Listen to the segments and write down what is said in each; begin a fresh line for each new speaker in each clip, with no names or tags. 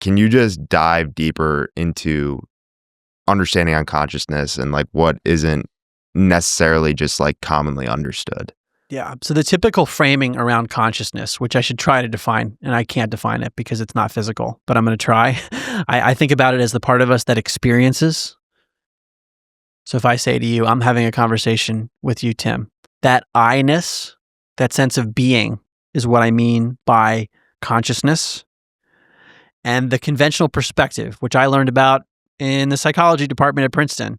can you just dive deeper into understanding unconsciousness and like what isn't necessarily just like commonly understood?
Yeah. So the typical framing around consciousness, which I should try to define, and I can't define it because it's not physical, but I'm going to try. I think about it as the part of us that experiences. So if I say to you, I'm having a conversation with you, Tim, that I-ness, that sense of being is what I mean by consciousness. And the conventional perspective, which I learned about in the psychology department at Princeton,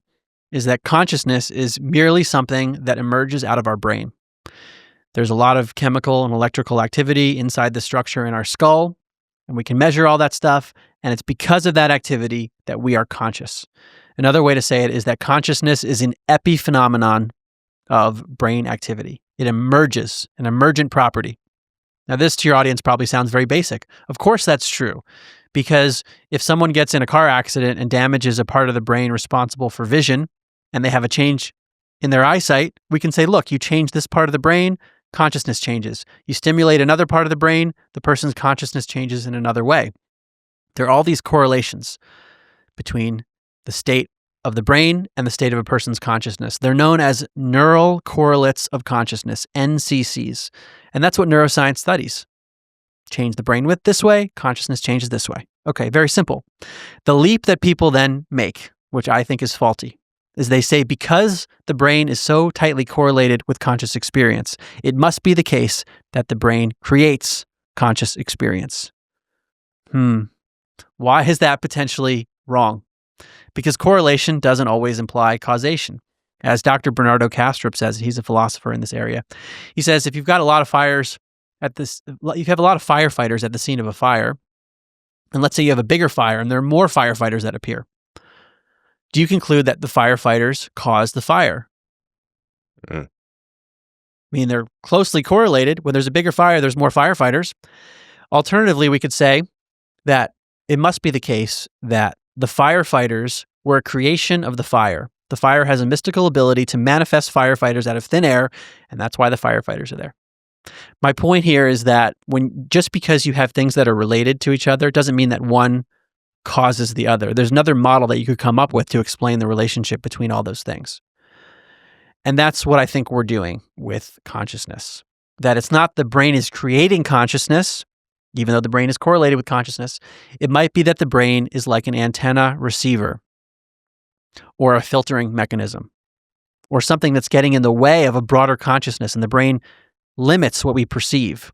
is that consciousness is merely something that emerges out of our brain. There's a lot of chemical and electrical activity inside the structure in our skull, and we can measure all that stuff, and it's because of that activity that we are conscious. Another way to say it is that consciousness is an epiphenomenon of brain activity. It emerges, an emergent property. Now, this to your audience probably sounds very basic. Of course that's true, because if someone gets in a car accident and damages a part of the brain responsible for vision, and they have a change in their eyesight, we can say, look, you change this part of the brain, consciousness changes. You stimulate another part of the brain, the person's consciousness changes in another way. There are all these correlations between the state of the brain and the state of a person's consciousness. They're known as neural correlates of consciousness, NCCs. And that's what neuroscience studies. Change the brain width this way, consciousness changes this way. Okay, very simple. The leap that people then make, which I think is faulty, is they say because the brain is so tightly correlated with conscious experience, it must be the case that the brain creates conscious experience. Why is that potentially wrong? Because correlation doesn't always imply causation. As Dr. Bernardo Kastrup says, he's a philosopher in this area. He says if you've got a lot of fires you have a lot of firefighters at the scene of a fire, and let's say you have a bigger fire and there are more firefighters that appear, do you conclude that the firefighters caused the fire? I mean, they're closely correlated. When there's a bigger fire, there's more firefighters. Alternatively, we could say that it must be the case that the firefighters were a creation of the fire. The fire has a mystical ability to manifest firefighters out of thin air, and that's why the firefighters are there. My point here is that just because you have things that are related to each other doesn't mean that one causes the other. There's another model that you could come up with to explain the relationship between all those things. And that's what I think we're doing with consciousness. That it's not the brain is creating consciousness, even though the brain is correlated with consciousness. It might be that the brain is like an antenna receiver or a filtering mechanism or something that's getting in the way of a broader consciousness, and the brain limits what we perceive.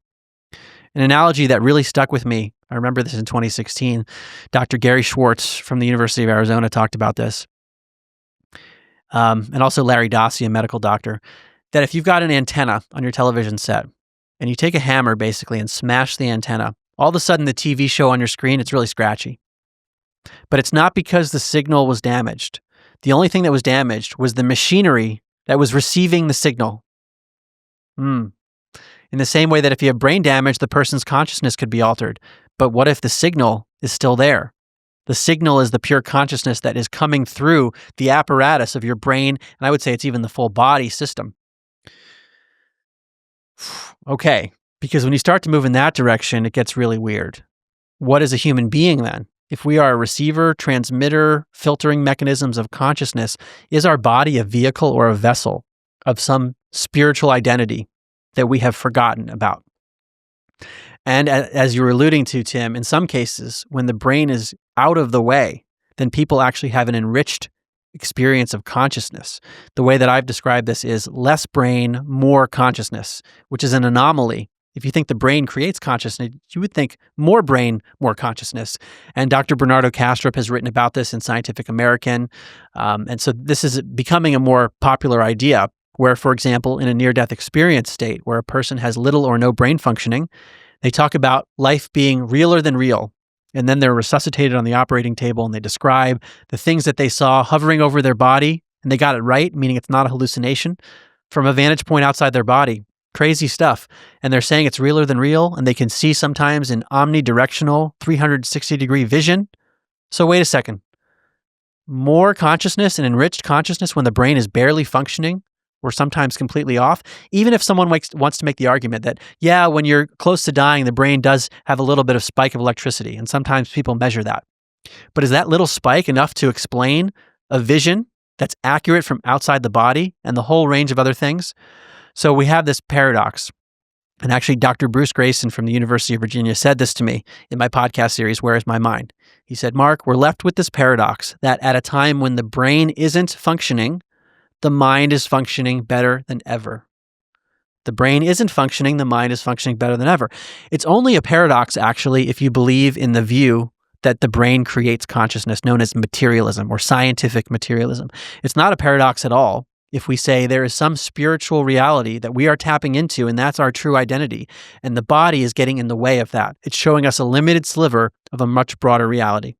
An analogy that really stuck with me, I remember this in 2016, Dr. Gary Schwartz from the University of Arizona talked about this, and also Larry Dossi, a medical doctor, that if you've got an antenna on your television set and you take a hammer basically and smash the antenna, all of a sudden the TV show on your screen, it's really scratchy. But it's not because the signal was damaged. The only thing that was damaged was the machinery that was receiving the signal. In the same way that if you have brain damage, the person's consciousness could be altered. But what if the signal is still there? The signal is the pure consciousness that is coming through the apparatus of your brain, and I would say it's even the full body system. Okay, because when you start to move in that direction, it gets really weird. What is a human being then? If we are a receiver, transmitter, filtering mechanisms of consciousness, is our body a vehicle or a vessel of some spiritual identity that we have forgotten about? And as you were alluding to, Tim, in some cases, when the brain is out of the way, then people actually have an enriched experience of consciousness. The way that I've described this is less brain, more consciousness, which is an anomaly. If you think the brain creates consciousness, you would think more brain, more consciousness. And Dr. Bernardo Kastrup has written about this in Scientific American. And so this is becoming a more popular idea where, for example, in a near-death experience state where a person has little or no brain functioning, they talk about life being realer than real. And then they're resuscitated on the operating table and they describe the things that they saw hovering over their body, and they got it right, meaning it's not a hallucination, from a vantage point outside their body. Crazy stuff. And they're saying it's realer than real, and they can see sometimes in omnidirectional 360-degree vision. So wait a second. More consciousness and enriched consciousness when the brain is barely functioning, we're sometimes completely off. Even if someone wants to make the argument that, yeah, when you're close to dying, the brain does have a little bit of spike of electricity, and sometimes people measure that. But is that little spike enough to explain a vision that's accurate from outside the body and the whole range of other things? So we have this paradox. And actually, Dr. Bruce Grayson from the University of Virginia said this to me in my podcast series, Where is My Mind? He said, Mark, we're left with this paradox that at a time when the brain isn't functioning, the mind is functioning better than ever. The brain isn't functioning, the mind is functioning better than ever. It's only a paradox, actually, if you believe in the view that the brain creates consciousness, known as materialism or scientific materialism. It's not a paradox at all if we say there is some spiritual reality that we are tapping into, and that's our true identity, and the body is getting in the way of that. It's showing us a limited sliver of a much broader reality.